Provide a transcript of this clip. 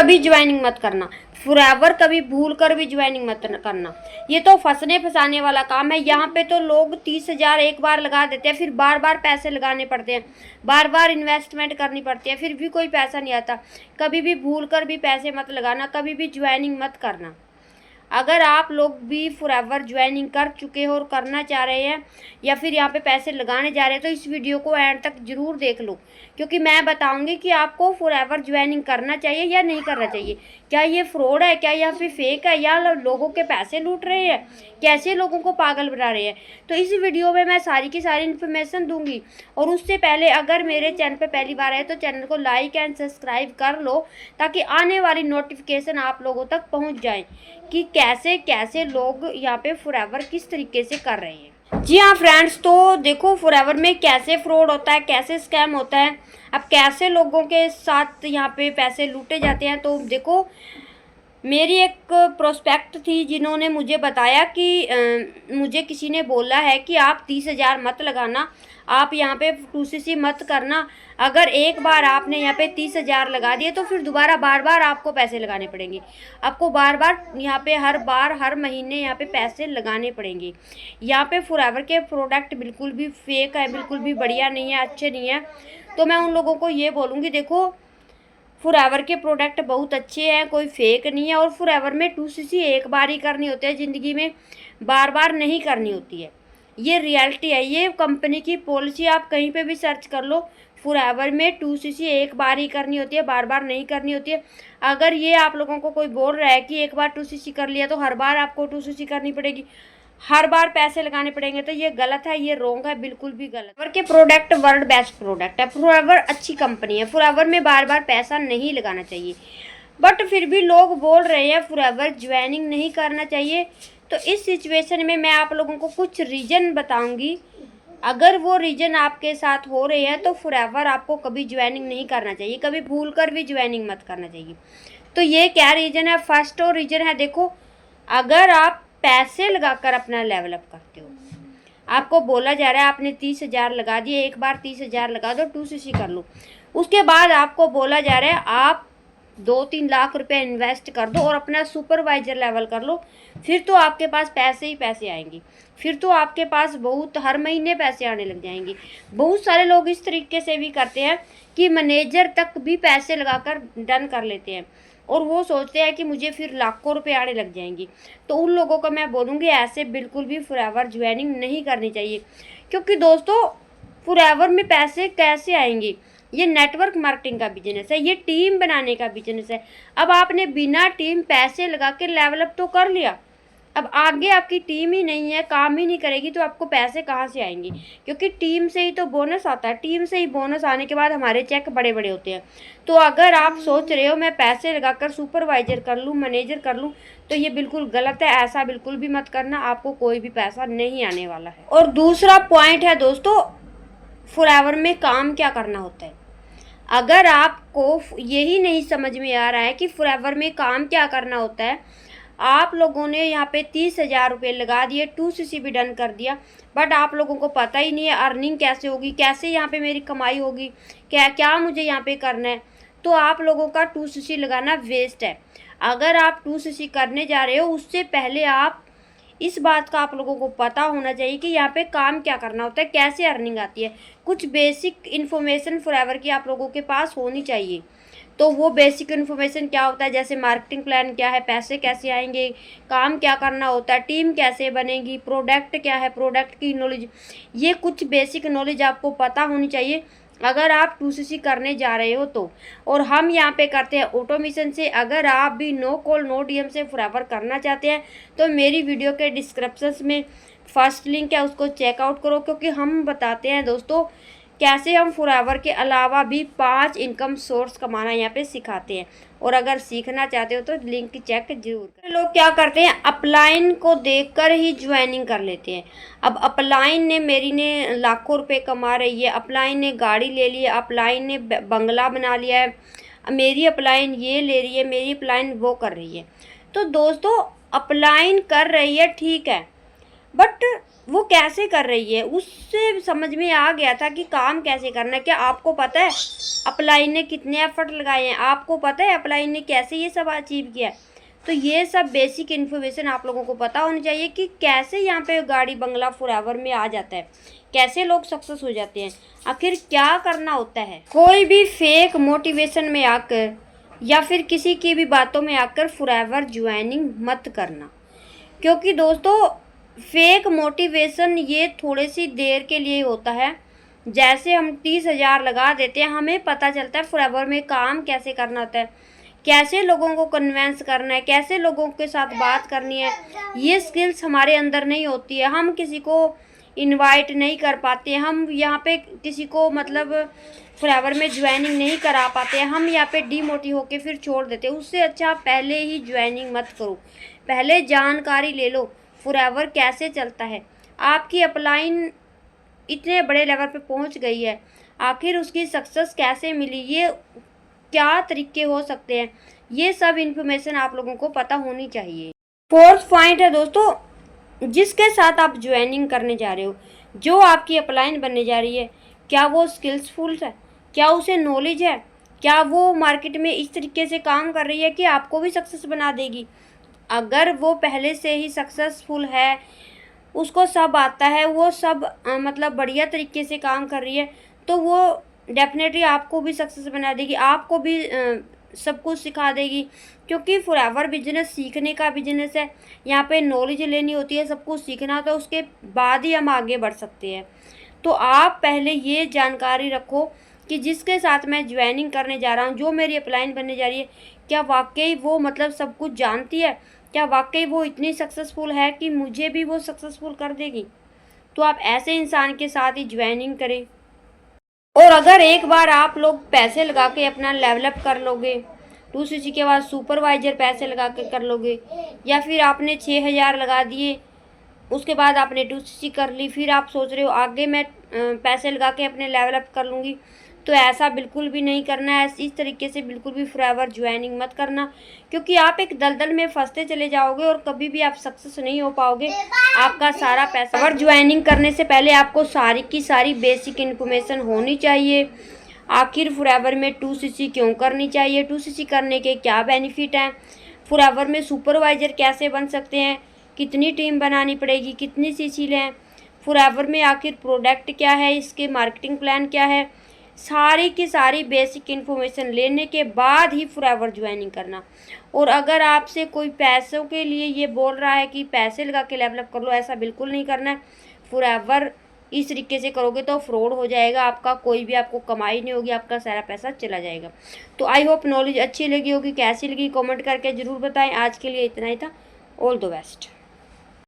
कभी ज्वाइनिंग मत करना, फॉरएवर कभी भूल कर भी ज्वाइनिंग मत करना। ये तो फंसने फंसाने वाला काम है। यहाँ पे तो लोग 30,000 एक बार लगा देते हैं, फिर बार बार पैसे लगाने पड़ते हैं, बार बार इन्वेस्टमेंट करनी पड़ती है, फिर भी कोई पैसा नहीं आता। कभी भी भूल कर भी पैसे मत लगाना, कभी भी ज्वाइनिंग मत करना। अगर आप लोग भी फॉरएवर ज्वाइनिंग कर चुके हो और करना चाह रहे हैं या फिर यहाँ पे पैसे लगाने जा रहे हैं तो इस वीडियो को एंड तक ज़रूर देख लो, क्योंकि मैं बताऊंगी कि आपको फॉरएवर ज्वाइनिंग करना चाहिए या नहीं करना चाहिए। क्या ये फ्रॉड है, क्या यहाँ पे फेक है, या लोगों के पैसे लूट रहे हैं, कैसे लोगों को पागल बना रहे हैं। तो इस वीडियो में मैं सारी की सारी इन्फॉर्मेशन दूंगी। और उससे पहले अगर मेरे चैनल पे पहली बार आए तो चैनल को लाइक एंड सब्सक्राइब कर लो, ताकि आने वाली नोटिफिकेशन आप लोगों तक पहुँच जाए कि कैसे कैसे लोग यहाँ पे फॉरएवर किस तरीके से कर रहे हैं। जी हाँ फ्रेंड्स, तो देखो फॉरएवर में कैसे फ्रॉड होता है, कैसे स्कैम होता है, अब कैसे लोगों के साथ यहाँ पे पैसे लूटे जाते हैं। तो देखो, मेरी एक प्रोस्पेक्ट थी जिन्होंने मुझे बताया कि मुझे किसी ने बोला है कि आप 30,000 मत लगाना, आप यहाँ पे 2cc मत करना। अगर एक बार आपने यहाँ पे 30,000 लगा दिए तो फिर दोबारा बार बार आपको पैसे लगाने पड़ेंगे, आपको बार बार यहाँ पे हर महीने यहाँ पे पैसे लगाने पड़ेंगे। यहाँ पे फॉरएवर के प्रोडक्ट बिल्कुल भी फेक है, बिल्कुल भी बढ़िया नहीं है, अच्छे नहीं है। तो मैं उन लोगों को ये बोलूँगी, देखो फॉरएवर के प्रोडक्ट बहुत अच्छे हैं, कोई फेक नहीं है। और फॉरएवर में 2cc एक बार ही करनी होती है ज़िंदगी में, बार बार नहीं करनी होती है। ये रियलिटी है, ये कंपनी की पॉलिसी, आप कहीं पे भी सर्च कर लो। फॉरएवर में 2cc एक बार ही करनी होती है, बार बार नहीं करनी होती है। अगर ये आप लोगों को कोई बोल रहा है कि एक बार 2cc कर लिया तो हर बार आपको 2cc करनी पड़ेगी, हर बार पैसे लगाने पड़ेंगे, तो ये गलत है, ये रॉन्ग है, बिल्कुल भी गलत। फॉरएवर के प्रोडक्ट वर्ल्ड बेस्ट प्रोडक्ट है, फॉरएवर अच्छी कंपनी है, फॉरएवर में बार बार पैसा नहीं लगाना चाहिए। बट फिर भी लोग बोल रहे हैं फॉरएवर ज्वाइनिंग नहीं करना चाहिए। तो इस सिचुएशन में मैं आप लोगों को कुछ रीज़न बताऊंगी। अगर वो रीज़न आपके साथ हो रहे हैं तो फॉरएवर आपको कभी ज्वाइनिंग नहीं करना चाहिए, कभी भूल कर भी ज्वाइनिंग मत करना चाहिए। तो ये क्या रीज़न है? फर्स्ट और रीज़न है, देखो अगर आप पैसे लगाकर अपना लेवल अप करते हो, आपको बोला जा रहा है आपने 30,000 लगा दिए, एक बार 30,000 लगा दो, 2cc कर लो। उसके बाद आपको बोला जा रहा है आप 2-3 लाख रुपए इन्वेस्ट कर दो और अपना सुपरवाइजर लेवल कर लो, फिर तो आपके पास पैसे ही पैसे आएंगे, फिर तो आपके पास बहुत हर महीने पैसे आने लग जाएंगे। बहुत सारे लोग इस तरीके से भी करते हैं कि मैनेजर तक भी पैसे लगाकर डन कर लेते हैं और वो सोचते हैं कि मुझे फिर लाखों रुपए आने लग जाएंगे। तो उन लोगों को मैं बोलूँगी ऐसे बिल्कुल भी फॉरएवर ज्वाइनिंग नहीं करनी चाहिए, क्योंकि दोस्तों फॉरएवर में पैसे कैसे आएंगे? ये नेटवर्क मार्केटिंग का बिजनेस है, ये टीम बनाने का बिजनेस है। अब आपने बिना टीम पैसे लगा के लेवल अप तो कर लिया, अब आगे आपकी टीम ही नहीं है, काम ही नहीं करेगी, तो आपको पैसे कहाँ से आएंगे? क्योंकि टीम से ही तो बोनस आता है, टीम से ही बोनस आने के बाद हमारे चेक बड़े बड़े होते हैं। तो अगर आप सोच रहे हो मैं पैसे लगाकर सुपरवाइजर कर लूँ, मैनेजर कर लूँ, तो ये बिल्कुल गलत है, ऐसा बिल्कुल भी मत करना, आपको कोई भी पैसा नहीं आने वाला है। और दूसरा पॉइंट है दोस्तों, फॉरएवर में काम क्या करना होता है। अगर आपको यही नहीं समझ में आ रहा है कि फॉरएवर में काम क्या करना होता है, आप लोगों ने यहाँ पे 30,000 रुपये लगा दिए, 2cc भी डन कर दिया, बट आप लोगों को पता ही नहीं है अर्निंग कैसे होगी, कैसे यहाँ पे मेरी कमाई होगी, क्या क्या मुझे यहाँ पे करना है। तो आप लोगों का 2cc लगाना वेस्ट है। अगर आप 2cc करने जा रहे हो उससे पहले आप इस बात का आप लोगों को पता होना चाहिए कि यहाँ पे काम क्या करना होता है, कैसे अर्निंग आती है। कुछ बेसिक इन्फॉर्मेशन फॉरएवर की आप लोगों के पास होनी चाहिए। तो वो बेसिक इन्फॉर्मेशन क्या होता है, जैसे मार्केटिंग प्लान क्या है, पैसे कैसे आएंगे, काम क्या करना होता है, टीम कैसे बनेगी, प्रोडक्ट क्या है, प्रोडक्ट की नॉलेज, ये कुछ बेसिक नॉलेज आपको पता होनी चाहिए अगर आप 2cc करने जा रहे हो तो। और हम यहाँ पे करते हैं ऑटोमेशन से। अगर आप भी नो कॉल नो डीएम से फॉरएवर करना चाहते हैं तो मेरी वीडियो के डिस्क्रिप्शन में फर्स्ट लिंक है, उसको चेकआउट करो, क्योंकि हम बताते हैं दोस्तों कैसे हम फॉरएवर के अलावा भी 5 इनकम सोर्स कमाना यहाँ पे सिखाते हैं। और अगर सीखना चाहते हो तो लिंक चेक जरूर करें। लोग क्या करते हैं, अपलाइन को देखकर ही ज्वाइनिंग कर लेते हैं। अब अपलाइन ने मेरी ने लाखों रुपए कमा रही है, अपलाइन ने गाड़ी ले ली है, अपलाइन ने बंगला बना लिया है, मेरी अपलाइन ये ले रही है, मेरी अपलाइन वो कर रही है। तो दोस्तों अपलाइन कर रही है ठीक है, बट वो कैसे कर रही है उससे समझ में आ गया था कि काम कैसे करना है। क्या आपको पता है अपलाइन ने कितने एफर्ट लगाए हैं? आपको पता है अपलाइन ने कैसे ये सब अचीव किया है? तो ये सब बेसिक इन्फॉर्मेशन आप लोगों को पता होनी चाहिए कि कैसे यहाँ पे गाड़ी बंगला फॉरएवर में आ जाता है, कैसे लोग सक्सेस हो जाते हैं, आखिर क्या करना होता है। कोई भी फेक मोटिवेशन में आकर या फिर किसी की भी बातों में आकर फॉरएवर ज्वाइनिंग मत करना, क्योंकि दोस्तों फेक मोटिवेशन ये थोड़ी सी देर के लिए होता है। जैसे हम 30,000 लगा देते हैं, हमें पता चलता है फॉरएवर में काम कैसे करना होता है, कैसे लोगों को कन्विंस करना है, कैसे लोगों के साथ बात करनी है। ये स्किल्स हमारे अंदर नहीं होती है, हम किसी को इनवाइट नहीं कर पाते, हम यहाँ पे किसी को मतलब फॉरएवर में ज्वाइनिंग नहीं करा पाते, हम यहाँ पे डीमोटिव होके फिर छोड़ देते। उससे अच्छा पहले ही ज्वाइनिंग मत करो, पहले जानकारी ले लो फॉरएवर कैसे चलता है। आपकी अपलाइन इतने बड़े लेवल पे पहुँच गई है, आखिर उसकी सक्सेस कैसे मिली, ये क्या तरीके हो सकते हैं, ये सब इन्फॉर्मेशन आप लोगों को पता होनी चाहिए। फोर्थ पॉइंट है दोस्तों, जिसके साथ आप ज्वाइनिंग करने जा रहे हो, जो आपकी अपलाइन बनने जा रही है, क्या वो स्किल्सफुल है, क्या उसे नॉलेज है, क्या वो मार्केट में इस तरीके से काम कर रही है कि आपको भी सक्सेस बना देगी। अगर वो पहले से ही सक्सेसफुल है, उसको सब आता है, वो सब मतलब बढ़िया तरीके से काम कर रही है, तो वो डेफिनेटली आपको भी सक्सेस बना देगी, आपको भी सब कुछ सिखा देगी। क्योंकि फॉरएवर बिजनेस सीखने का बिजनेस है, यहाँ पे नॉलेज लेनी होती है, सब कुछ सीखना, तो उसके बाद ही हम आगे बढ़ सकते हैं। तो आप पहले ये जानकारी रखो कि जिसके साथ मैं ज्वाइनिंग करने जा रहा हूँ, जो मेरी अपलाइन बनने जा रही है, क्या वाकई वो मतलब सब कुछ जानती है, क्या वाकई वो इतनी सक्सेसफुल है कि मुझे भी वो सक्सेसफुल कर देगी। तो आप ऐसे इंसान के साथ ही ज्वाइनिंग करें। और अगर एक बार आप लोग पैसे लगा के अपना लेवलअप कर लोगे, 2cc के बाद सुपरवाइजर पैसे लगा के कर लोगे, या फिर आपने 6,000 लगा दिए, उसके बाद आपने 2cc कर ली, फिर आप सोच रहे हो आगे मैं पैसे लगा के अपने लेवलअप कर लूँगी, तो ऐसा बिल्कुल भी नहीं करना है। इस तरीके से बिल्कुल भी फॉरएवर ज्वाइनिंग मत करना, क्योंकि आप एक दलदल में फंसते चले जाओगे और कभी भी आप सक्सेस नहीं हो पाओगे। आपका सारा पैसा, फॉरएवर ज्वाइनिंग करने से पहले आपको सारी की सारी बेसिक इन्फॉर्मेशन होनी चाहिए। आखिर फॉरएवर में 2cc क्यों करनी चाहिए, 2cc करने के क्या बेनिफिट हैं, फॉरएवर में सुपरवाइजर कैसे बन सकते हैं, कितनी टीम बनानी पड़ेगी, कितनी cc लें, फॉरएवर में आखिर प्रोडक्ट क्या है, इसके मार्केटिंग प्लान क्या है, सारी की सारी बेसिक इन्फॉर्मेशन लेने के बाद ही फॉरएवर ज्वाइनिंग करना। और अगर आपसे कोई पैसों के लिए ये बोल रहा है कि पैसे लगा के लेवलअप कर लो, ऐसा बिल्कुल नहीं करना है। फॉरएवर इस तरीके से करोगे तो फ्रॉड हो जाएगा, आपका कोई भी आपको कमाई नहीं होगी, आपका सारा पैसा चला जाएगा। तो आई होप नॉलेज अच्छी लगी होगी, कैसी लगी कमेंट करके ज़रूर बताएं। आज के लिए इतना ही था, ऑल द बेस्ट।